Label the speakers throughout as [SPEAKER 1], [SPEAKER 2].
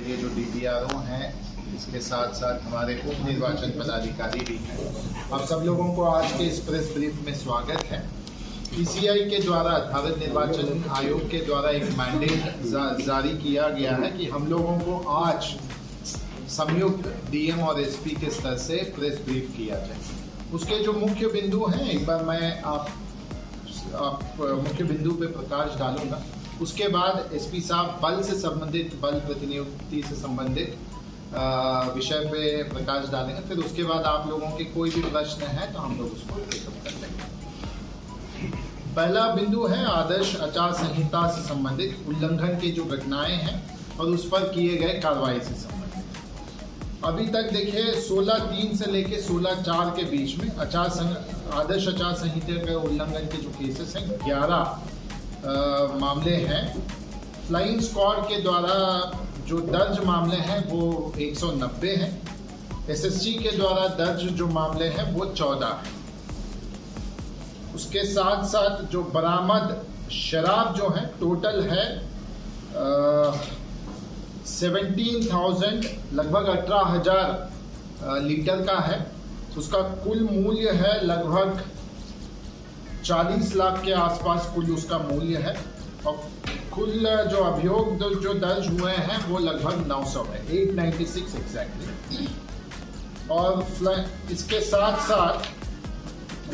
[SPEAKER 1] लिए जो DPRO हैं, इसके साथ साथ हमारे उप निर्वाचन पदाधिकारी भी हैं। आप सब लोगों को आज के इस प्रेस ब्रीफ में स्वागत है। PCI के द्वारा, भारत निर्वाचन आयोग के द्वारा एक मैंडेट जारी किया गया है कि हम लोगों को आज संयुक्त DM और SP के स्तर से प्रेस ब्रीफ किया जाए। उसके जो मुख्य बिंदु हैं, एक बार मैं आप मुख्य बिंदु पे प्रकाश डालूंगा। उसके बाद SP साहब बल से संबंधित, बल प्रतिनियुक्ति से संबंधित विषय पे प्रकाश डालेंगे। फिर उसके बाद आप लोगों के कोई भी प्रश्न है तो हम लोग उसको टेकअप कर लेंगे। पहला बिंदु है आदर्श आचार संहिता से संबंधित उल्लंघन की जो घटनाएं हैं और उस पर किए गए कार्रवाई से संबंधित। अभी तक देखिए 16/3 से लेके 16/4 के बीच में आदर्श आचार संहिता के उल्लंघन के जो केसेस हैं 11 मामले हैं। फ्लाइंग स्क्वाड के द्वारा जो दर्ज मामले हैं वो 190 हैं। SSG के द्वारा दर्ज जो मामले हैं वो 14 हैं। उसके साथ साथ जो बरामद शराब जो है टोटल है 17,000, लगभग 18,000 लीटर का है। उसका कुल मूल्य है लगभग 40 लाख के आसपास कुल उसका मूल्य है। और कुल जो अभियोग जो दर्ज हुए हैं वो लगभग 900 है, 896 एग्जैक्टली। और इसके साथ साथ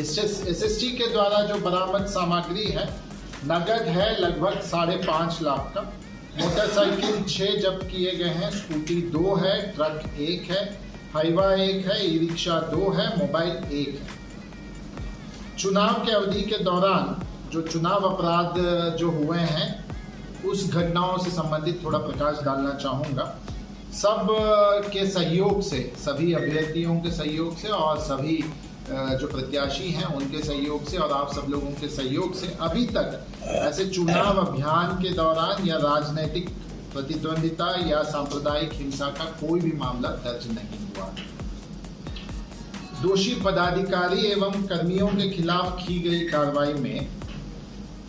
[SPEAKER 1] SSG के द्वारा जो बरामद सामग्री है नगद है लगभग 5.5 लाख का। मोटरसाइकिल 6 जब्त किए गए हैं, स्कूटी 2 है, ट्रक 1 है, हाइवा 1 है, ई रिक्शा 2 है, मोबाइल 1 है। चुनाव के अवधि के दौरान जो चुनाव अपराध जो हुए हैं उस घटनाओं से संबंधित थोड़ा प्रकाश डालना चाहूँगा। सब के सहयोग से, सभी अभ्यर्थियों के सहयोग से और सभी जो प्रत्याशी हैं उनके सहयोग से और आप सब लोगों के सहयोग से अभी तक ऐसे चुनाव अभियान के दौरान या राजनीतिक प्रतिद्वंदिता या सांप्रदायिक हिंसा का कोई भी मामला दर्ज नहीं हुआ। दोषी पदाधिकारी एवं कर्मियों के खिलाफ की गई कार्रवाई में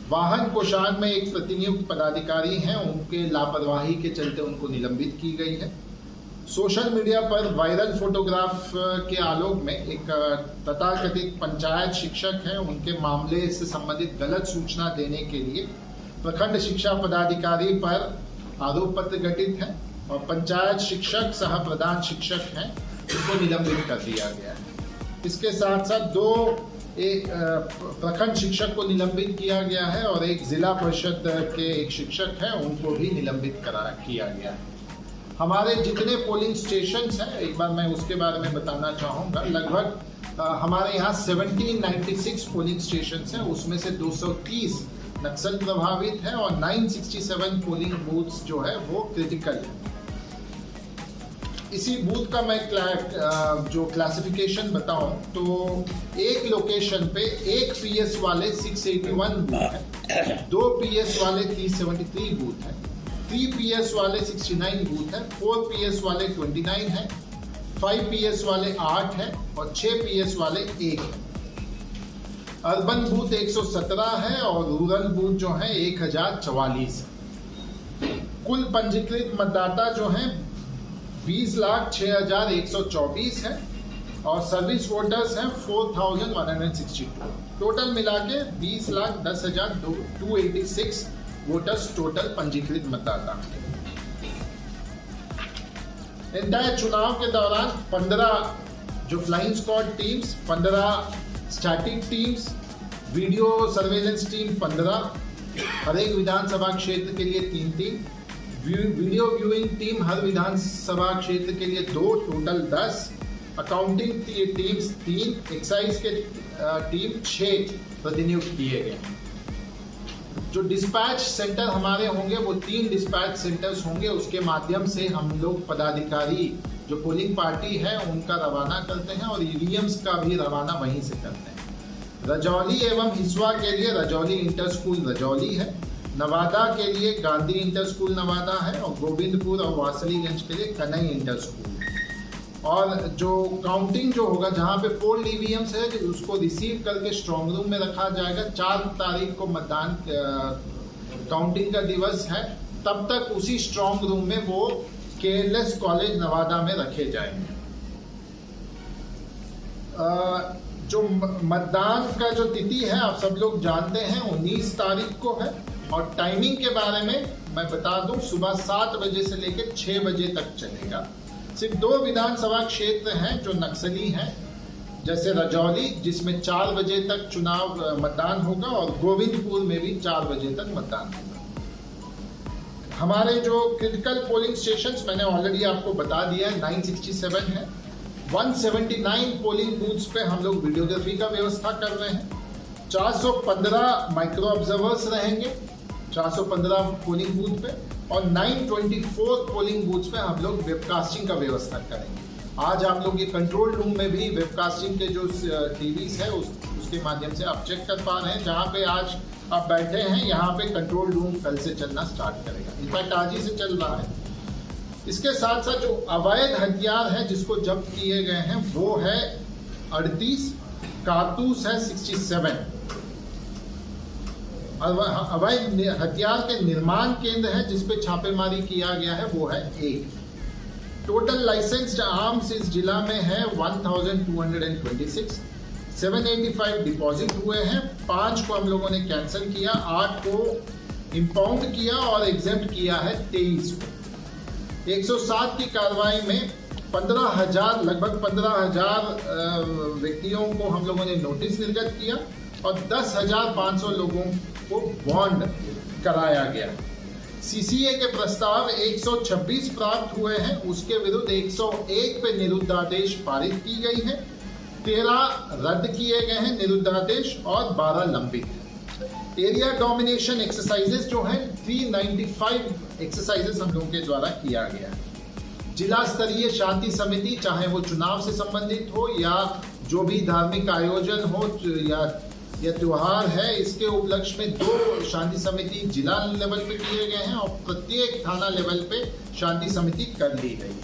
[SPEAKER 1] वाहन कोषांग में एक प्रतिनियुक्त पदाधिकारी हैं, उनके लापरवाही के चलते उनको निलंबित की गई है। सोशल मीडिया पर वायरल फोटोग्राफ के आलोक में एक तथाकथित पंचायत शिक्षक हैं, उनके मामले से संबंधित गलत सूचना देने के लिए प्रखंड शिक्षा पदाधिकारी पर आरोप पत्र गठित है और पंचायत शिक्षक सह प्रधान शिक्षक हैं, उनको निलंबित कर दिया गया है। इसके साथ साथ 2 प्रखंड शिक्षक को निलंबित किया गया है और एक जिला परिषद के एक शिक्षक हैं, उनको भी निलंबित किया गया है। हमारे जितने पोलिंग स्टेशंस हैं, एक बार मैं उसके बारे में बताना चाहूँगा। लगभग हमारे यहाँ 1796 पोलिंग स्टेशंस हैं, उसमें से 230 नक्सल प्रभावित है और 967 पोलिंग बूथ्स जो है वो क्रिटिकल है। इसी बूथ का मैं जो क्लासिफिकेशन बताऊं तो एक लोकेशन पे एक PS वाले 681 बूथ है, 2 PS वाले 373 बूथ है, 3 PS वाले 69 बूथ है, 4 PS वाले 29 है, 5 PS वाले 8 है और 6 PS वाले 1 है। अर्बन बूथ 117 है और रूरल बूथ जो है 1044 है। कुल पंजीकृत मतदाता जो हैं 20,06,124 है और सर्विस वोटर्स हैं 4,162। टोटल मिला के 20,10,286 वोटर्स टोटल पंजीकृत मतदाता। एंटायर चुनाव के दौरान 15 जो flying squad teams, 15 static teams, video surveillance team 15, हर एक विधानसभा क्षेत्र के लिए 3-3, वीडियो व्यूइंग टीम हर विधानसभा क्षेत्र के लिए 2, टोटल 10, अकाउंटिंग टीम्स 3, एक्साइज के टीम 6 प्रतिनियुक्त किए गए। जो डिस्पैच सेंटर हमारे होंगे वो 3 डिस्पैच सेंटर्स होंगे, उसके माध्यम से हम लोग पदाधिकारी जो पोलिंग पार्टी है उनका रवाना करते हैं और EVMs का भी रवाना वहीं से करते हैं। रजौली एवं हिसुआ के लिए रजौली इंटर स्कूल रजौली है, नवादा के लिए गांधी इंटर स्कूल नवादा है और गोविंदपुर और वासलीगंज के लिए कनई इंटर स्कूल। और जो काउंटिंग जो होगा जहाँ पे पोल्ड EVMs है उसको रिसीव करके स्ट्रॉन्ग रूम में रखा जाएगा। 4 तारीख को काउंटिंग का दिवस है, तब तक उसी स्ट्रॉन्ग रूम में वो केएलएस कॉलेज नवादा में रखे जाएंगे। जो मतदान का जो तिथि है आप सब लोग जानते हैं 19 तारीख को है, और टाइमिंग के बारे में मैं बता दूं, सुबह 7 बजे से लेकर 6 बजे तक चलेगा। सिर्फ 2 विधानसभा क्षेत्र हैं जो नक्सली हैं, जैसे रजौली जिसमें 4 बजे तक चुनाव मतदान होगा, और गोविंदपुर में भी 4 बजे तक मतदान होगा। हमारे जो क्रिटिकल पोलिंग स्टेशंस मैंने ऑलरेडी आपको बता दिया है, 967 है। 179 पोलिंग बूथ्स पे हम लोग वीडियोग्राफी का व्यवस्था कर रहे हैं। 415 माइक्रो ऑब्जर्वर्स रहेंगे 415 पोलिंग बूथ पे, और 924 पोलिंग बूथ्स पे हम लोग वेबकास्टिंग का व्यवस्था करेंगे। आज आप लोग ये कंट्रोल रूम में भी वेबकास्टिंग के जो टीवीज है उसके माध्यम से आप चेक कर पा रहे हैं। जहाँ पे आज आप बैठे हैं यहाँ पे कंट्रोल रूम कल से चलना स्टार्ट करेगा, इनफैक्ट आज ही से चल रहा है। इसके साथ साथ जो अवैध हथियार है जिसको जब्त किए गए हैं वो है 38, कारतूस है 67। अवैध हथियार के निर्माण केंद्र है जिसपे छापेमारी किया गया है वो है 1। टोटल लाइसेंस्ड आर्म्स इस जिला में है 1226। 785 डिपॉजिट हुए हैं, 5 को हम लोगों ने कैंसिल किया, 8 को इंपाउंड किया और एग्जेम्प्ट किया है 23 को। 107 की कार्रवाई में 15,000 लगभग 15,000 व्यक्तियों को हम लोगों ने नोटिस निर्गत किया, और 10,500 लोगों को बॉन्ड कराया गया। सीसीए के प्रस्ताव 126 प्राप्त हुए हैं, उसके विरुद्ध 101 पे निरुद्धादेश पारित की गई है, 13 रद्द किए गए हैं निरुद्धादेश, और 12 लंबित है। एरिया डोमिनेशन एक्सरसाइजेस जो हैं 395 एक्सरसाइजेस हम लोगों के द्वारा किया गया है। जिला स्तरीय शांति समिति, चाहे वो चुनाव से संबंधित हो या जो भी धार्मिक आयोजन हो या त्योहार है, इसके उपलक्ष्य में 2 शांति समिति जिला लेवल पे किए गए हैं, और प्रत्येक थाना लेवल पे शांति समिति कर ली गई।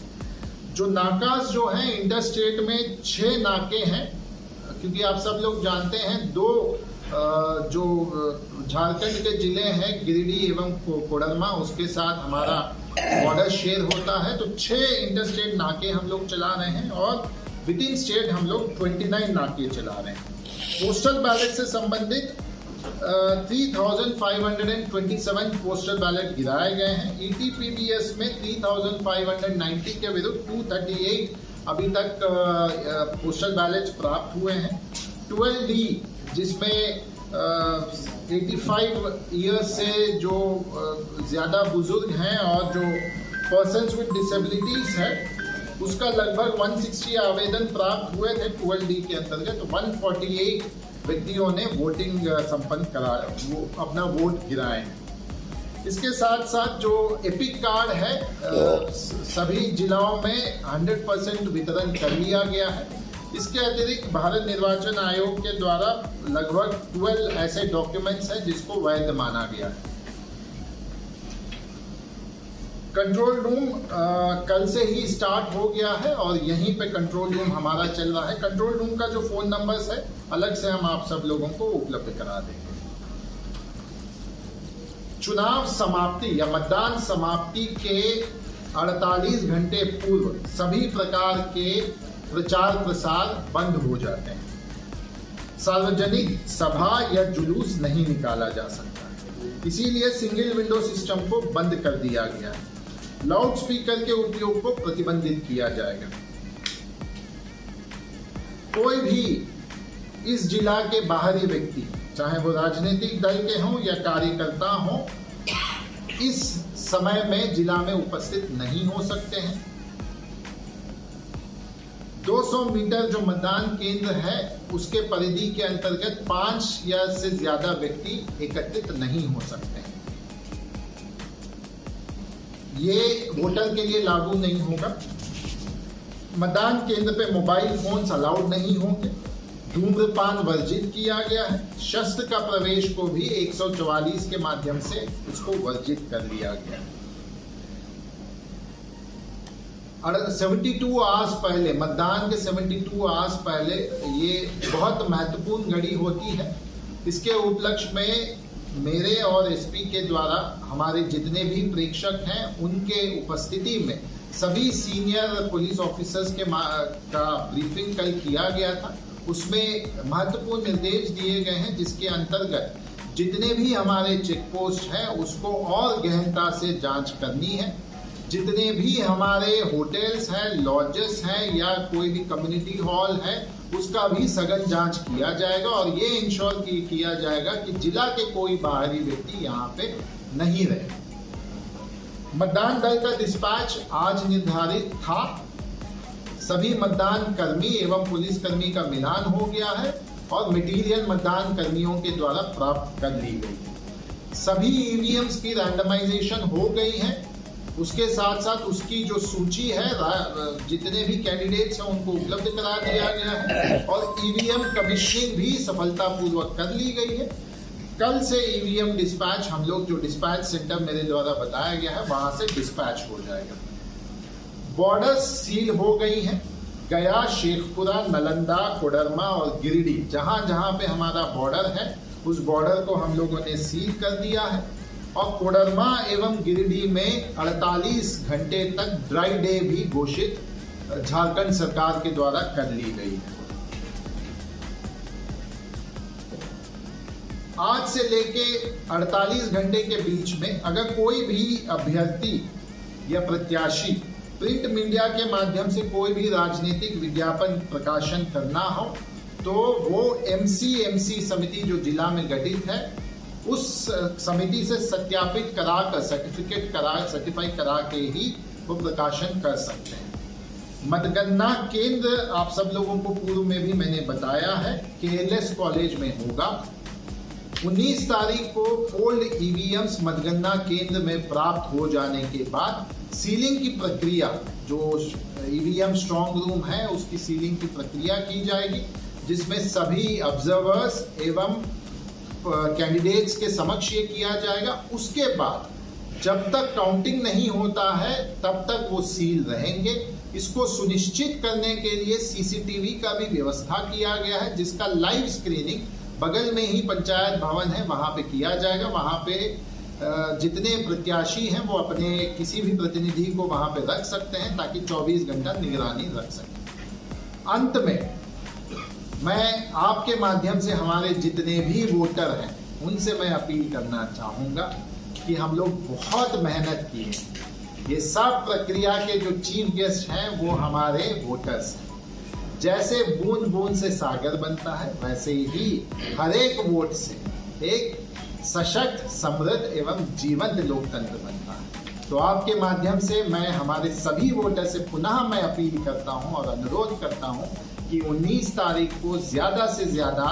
[SPEAKER 1] जो नाकास जो है इंटर स्टेट में 6 नाके हैं, क्योंकि आप सब लोग जानते हैं 2 जो झारखंड के जिले हैं गिरिडीह एवं कोडरमा, उसके साथ हमारा बॉर्डर शेयर होता है, तो 6 इंटर स्टेट नाके हम लोग चला रहे हैं, और विद इन स्टेट हम लोग 29 नाके चला रहे हैं। पोस्टल बैलेट से संबंधित 3,527 पोस्टल बैलेट गिराए गए हैं। ईटीपीबीएस में 3,590 के विरुद्ध 238 अभी तक पोस्टल बैलेट प्राप्त हुए हैं। 12D जिसमें 85 ईयर्स से जो ज़्यादा बुजुर्ग हैं और जो पर्सन्स विद डिसेबिलिटीज है, उसका लगभग 160 आवेदन प्राप्त हुए थे 12D के अंतर्गत। 148 व्यक्तियों ने वोटिंग संपन्न कराया, वो अपना वोट गिराए। इसके साथ साथ जो एपिक कार्ड है सभी जिलों में 100% वितरण कर लिया गया है। इसके अतिरिक्त भारत निर्वाचन आयोग के द्वारा लगभग 12 ऐसे डॉक्यूमेंट्स हैं जिसको वैध माना गया है। कंट्रोल रूम कल से ही स्टार्ट हो गया है और यहीं पे कंट्रोल रूम हमारा चल रहा है। कंट्रोल रूम का जो फोन नंबर्स है अलग से हम आप सब लोगों को उपलब्ध करा देंगे। चुनाव समाप्ति या मतदान समाप्ति के 48 घंटे पूर्व सभी प्रकार के प्रचार प्रसार बंद हो जाते हैं। सार्वजनिक सभा या जुलूस नहीं निकाला जा सकता, इसीलिए सिंगल विंडो सिस्टम को बंद कर दिया गया है। लाउड स्पीकर के उपयोग को प्रतिबंधित किया जाएगा। कोई भी इस जिला के बाहरी व्यक्ति, चाहे वो राजनीतिक दल के हों या कार्यकर्ता हों, इस समय में जिला में उपस्थित नहीं हो सकते हैं। 200 मीटर जो मतदान केंद्र है उसके परिधि के अंतर्गत 5 या से ज्यादा व्यक्ति एकत्रित नहीं हो सकते हैं। ये वोटर के लिए लागू नहीं होगा। मतदान केंद्र पे मोबाइल फोन्स अलाउड नहीं होंगे। धूम्रपान वर्जित किया गया है। शस्त्र का प्रवेश को भी 144 के माध्यम से उसको वर्जित कर लिया गया है। 72 आवर्स पहले, मतदान के 72 आवर्स पहले ये बहुत महत्वपूर्ण घड़ी होती है। इसके उपलक्ष्य में मेरे और एसपी के द्वारा हमारे जितने भी प्रेक्षक हैं उनके उपस्थिति में सभी सीनियर पुलिस ऑफिसर्स का ब्रीफिंग कल किया गया था। उसमें महत्वपूर्ण निर्देश दिए गए हैं, जिसके अंतर्गत जितने भी हमारे चेक पोस्ट हैं उसको और गहनता से जांच करनी है। जितने भी हमारे होटल्स हैं, लॉजेस हैं या कोई भी कम्युनिटी हॉल है, उसका भी सघन जांच किया जाएगा और ये इंश्योर किया जाएगा कि जिला के कोई बाहरी व्यक्ति यहाँ पे नहीं रहे। मतदान दल का डिस्पैच आज निर्धारित था। सभी मतदान कर्मी एवं पुलिसकर्मी का मिलान हो गया है और मटेरियल मतदान कर्मियों के द्वारा प्राप्त कर ली गई है। सभी ईवीएम्स की रैंडमाइजेशन हो गई है। उसके साथ साथ उसकी जो सूची है, जितने भी कैंडिडेट्स हैं उनको उपलब्ध करा दिया गया है और ईवीएम कमीशनिंग भी सफलतापूर्वक कर ली गई है। कल से ईवीएम डिस्पैच, हम लोग जो डिस्पैच सेंटर मेरे द्वारा बताया गया है वहां से डिस्पैच हो जाएगा। बॉर्डर्स सील हो गई हैं। गया, शेखपुरा, नालंदा, कोडरमा और गिरिडीह, जहां जहां पे हमारा बॉर्डर है उस बॉर्डर को हम लोगों ने सील कर दिया है और कोडरमा एवं गिरिडीह में 48 घंटे तक ड्राई डे भी घोषित झारखंड सरकार के द्वारा कर ली गई है। आज से लेके 48 घंटे के बीच में अगर कोई भी अभ्यर्थी या प्रत्याशी प्रिंट मीडिया के माध्यम से कोई भी राजनीतिक विज्ञापन प्रकाशन करना हो तो वो एमसी समिति जो जिला में गठित है उस समिति से सत्यापित करा कर सर्टिफाई करा के ही वो प्रकाशन कर सकते हैं। मतगणना केंद्र आप सब लोगों को पूर्व में भी मैंने बताया है, केएलएस कॉलेज में होगा। 19 तारीख को फोल्ड ईवीएम्स मतगणना केंद्र में प्राप्त हो जाने के बाद सीलिंग की प्रक्रिया, जो ईवीएम स्ट्रॉन्ग रूम है उसकी सीलिंग की प्रक्रिया की जाएगी, जिसमें सभी ऑब्जर्वर्स एवं कैंडिडेट्स के समक्ष ये किया जाएगा। उसके बाद जब तक काउंटिंग नहीं होता है तब तक वो सील रहेंगे। इसको सुनिश्चित करने के लिए सीसीटीवी का भी व्यवस्था किया गया है, जिसका लाइव स्क्रीनिंग बगल में ही पंचायत भवन है वहां पे किया जाएगा। वहां पे जितने प्रत्याशी हैं वो अपने किसी भी प्रतिनिधि को वहां पे रख सकते हैं ताकि 24 घंटा निगरानी रख सकें। अंत में मैं आपके माध्यम से हमारे जितने भी वोटर हैं उनसे मैं अपील करना चाहूँगा कि हम लोग बहुत मेहनत किए। ये सब प्रक्रिया के जो चीफ गेस्ट हैं वो हमारे वोटर्स हैं। जैसे बूंद बूंद से सागर बनता है वैसे ही हर एक वोट से एक सशक्त, समृद्ध एवं जीवंत लोकतंत्र बनता है। तो आपके माध्यम से मैं हमारे सभी वोटर से पुनः मैं अपील करता हूं और अनुरोध करता हूं कि 19 तारीख को ज़्यादा से ज़्यादा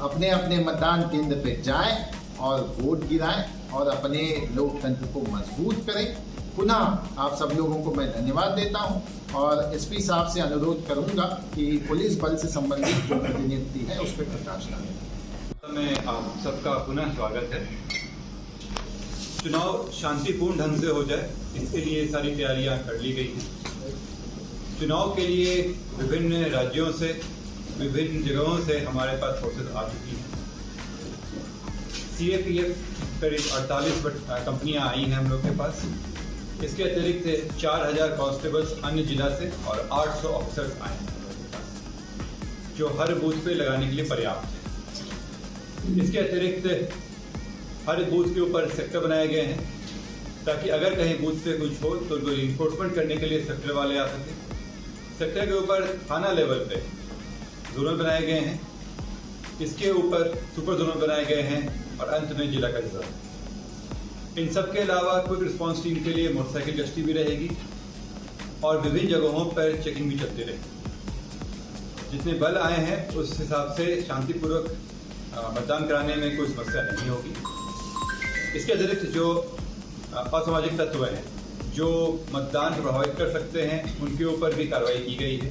[SPEAKER 1] अपने अपने मतदान केंद्र पे जाएं और वोट गिराएं और अपने लोकतंत्र को मजबूत करें। पुनः आप सब लोगों को मैं धन्यवाद देता हूं और एसपी साहब से अनुरोध करूंगा कि पुलिस बल से संबंधित जो प्रतिनियुक्ति है उस पर प्रकाश डालें।
[SPEAKER 2] में आप सबका पुनः स्वागत है। चुनाव शांतिपूर्ण ढंग से हो जाए इसके लिए सारी तैयारियां कर ली गई हैं। चुनाव के लिए विभिन्न राज्यों से, विभिन्न जगहों से हमारे पास फोर्सेस आ चुकी हैं। सीएपीएफ करीब 48 कंपनियां आई हैं हम लोग के पास। इसके अतिरिक्त 4000 कांस्टेबल्स अन्य जिला से और 800 ऑफिसर्स आए हैं जो हर बूथ पे लगाने के लिए पर्याप्त है। इसके अतिरिक्त हर बूथ के ऊपर सेक्टर बनाए गए हैं ताकि अगर कहीं बूथ पे कुछ हो तो उनको इन्फोर्समेंट करने के लिए सेक्टर वाले आ सकें। सेक्टर के ऊपर थाना लेवल पे जोनल बनाए गए हैं, इसके ऊपर सुपर जोनल बनाए गए हैं और अंत में जिला का रिजर्व। इन सब के अलावा क्विक रिस्पांस टीम के लिए मोटरसाइकिल गश्ती भी रहेगी और विभिन्न जगहों पर चेकिंग भी चलती रहेगी। जितने बल आए हैं उस हिसाब से शांतिपूर्वक मतदान कराने में कोई समस्या नहीं होगी। इसके अतिरिक्त जो असामाजिक तत्व हैं जो मतदान को प्रभावित कर सकते हैं उनके ऊपर भी कार्रवाई की गई है।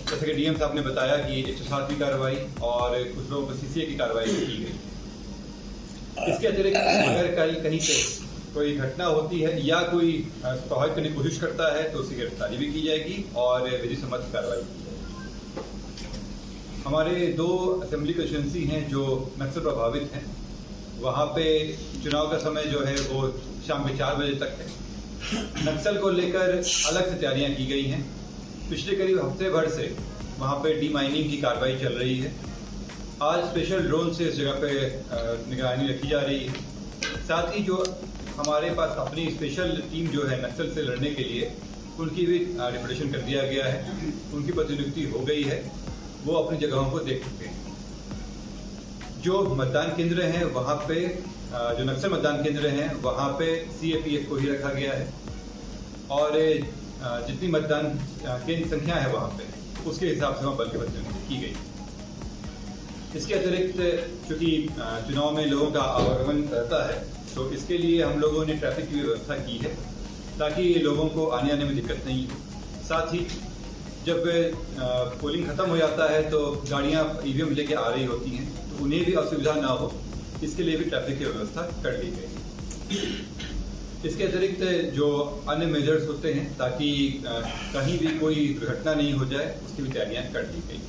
[SPEAKER 2] जैसे कि डीएम साहब ने बताया कि 107वीं कार्रवाई और कुछ लोगों पर सीसीए की कार्रवाई की गई। इसके अतिरिक्त अगर कहीं से कोई घटना होती है या कोई प्रभावित करने की कोशिश करता है तो उसकी गिरफ्तारी भी की जाएगी और विधि सम्मत कार्रवाई की जाएगी। हमारे 2 असेंबली कंस्टिट्यूंसी हैं जो नक्सल प्रभावित हैं। वहाँ पे चुनाव का समय जो है वो शाम के 4 बजे तक है नक्सल को लेकर अलग से तैयारियां की गई हैं। पिछले करीब हफ्ते भर से वहां पे डी माइनिंग की कार्रवाई चल रही है। आज स्पेशल ड्रोन से इस जगह पे निगरानी रखी जा रही है। साथ ही जो हमारे पास अपनी स्पेशल टीम जो है नक्सल से लड़ने के लिए, उनकी भी डिप्यूटेशन कर दिया गया है। उनकी प्रतिनियुक्ति हो गई है, वो अपनी जगहों को देख चुके हैं। जो मतदान केंद्र हैं वहाँ पे, जो नक्सल मतदान केंद्र हैं वहाँ पे CAPF को ही रखा गया है और जितनी मतदान केंद्र संख्या है वहाँ पे उसके हिसाब से वहाँ बल की प्रतिनियुक्ति की गई। इसके अतिरिक्त चूँकि चुनाव में लोगों का आवागमन रहता है, तो इसके लिए हम लोगों ने ट्रैफिक की व्यवस्था की है ताकि लोगों को आने में दिक्कत नहीं हो। साथ ही जब पोलिंग खत्म हो जाता है तो गाड़ियाँ EVM लेके आ रही होती हैं, तो उन्हें भी असुविधा ना हो, इसके लिए भी ट्रैफिक की व्यवस्था कर ली गई। इसके अतिरिक्त जो अन्य मेजर्स होते हैं ताकि कहीं भी कोई दुर्घटना नहीं हो जाए, उसकी भी तैयारियां कर ली गई।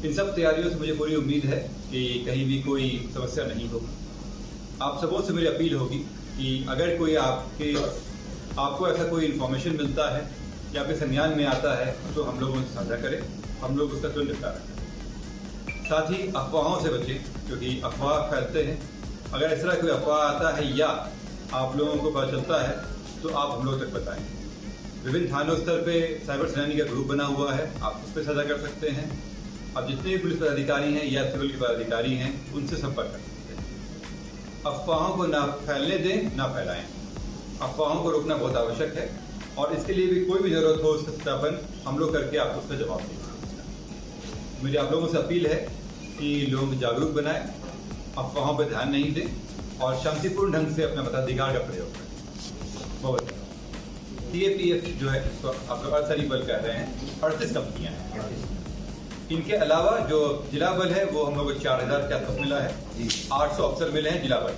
[SPEAKER 2] इन सब तैयारियों से मुझे पूरी उम्मीद है कि कहीं भी कोई समस्या नहीं होगी। आप सबों से मेरी अपील होगी कि अगर कोई आपको ऐसा कोई इन्फॉर्मेशन मिलता है या आपके संज्ञान में आता है तो हम लोगों से साझा करें, हम लोग उसका तुरंत निपटारा करें। साथ ही अफवाहों से बचें, क्योंकि अफवाह फैलते हैं। अगर इस तरह कोई अफवाह आता है या आप लोगों को पता चलता है तो आप हम लोग तक बताएं। विभिन्न थानों स्तर पे साइबर सेनानी का ग्रुप बना हुआ है, आप उस पर साझा कर सकते हैं। अब जितने भी पुलिस पदाधिकारी हैं या सिविल के पदाधिकारी हैं, उनसे संपर्क कर सकते हैं। अफवाहों को ना फैलने दें, ना फैलाएं। अफवाहों को रोकना बहुत आवश्यक है और इसके लिए भी कोई भी जरूरत हो उसका सत्यापन हम लोग करके आपको उसका जवाब देंगे। मेरी आप लोगों से अपील है कि लोग जागरूक बनाएं, अफवाहों पर ध्यान नहीं दें और शांतिपूर्ण ढंग से अपना मताधिकार का प्रयोग करें। बहुत CAPF जो है, इसको आप लोग अर्धसैनिक बल कह रहे हैं, 38 कंपनियां हैं। इनके अलावा जो जिला बल है वो हम लोग को 4000 के आसपास मिला है। 800 अफसर मिले हैं जिला बल।